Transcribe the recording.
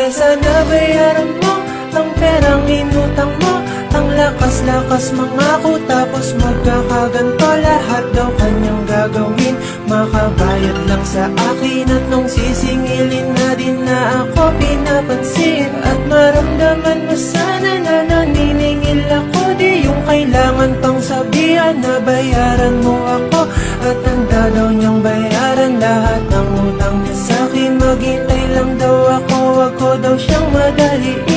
kesa nabayaran mo ang perang inutang mo. Ang lakas-lakas mangako tapos magkakaganto. Lahat daw kanyang gagawin, makabayad lang sa akin. At nung sisingilin na din na ako pinapansin, at maramdaman mo sana na naniningil ako, di yung kailangan pang sabihan na bayaran mo ako. At handa daw niyang bayaran lahat ng utang niya sa'kin. Maghintay lang daw ako, wag ko daw siyang madaliin.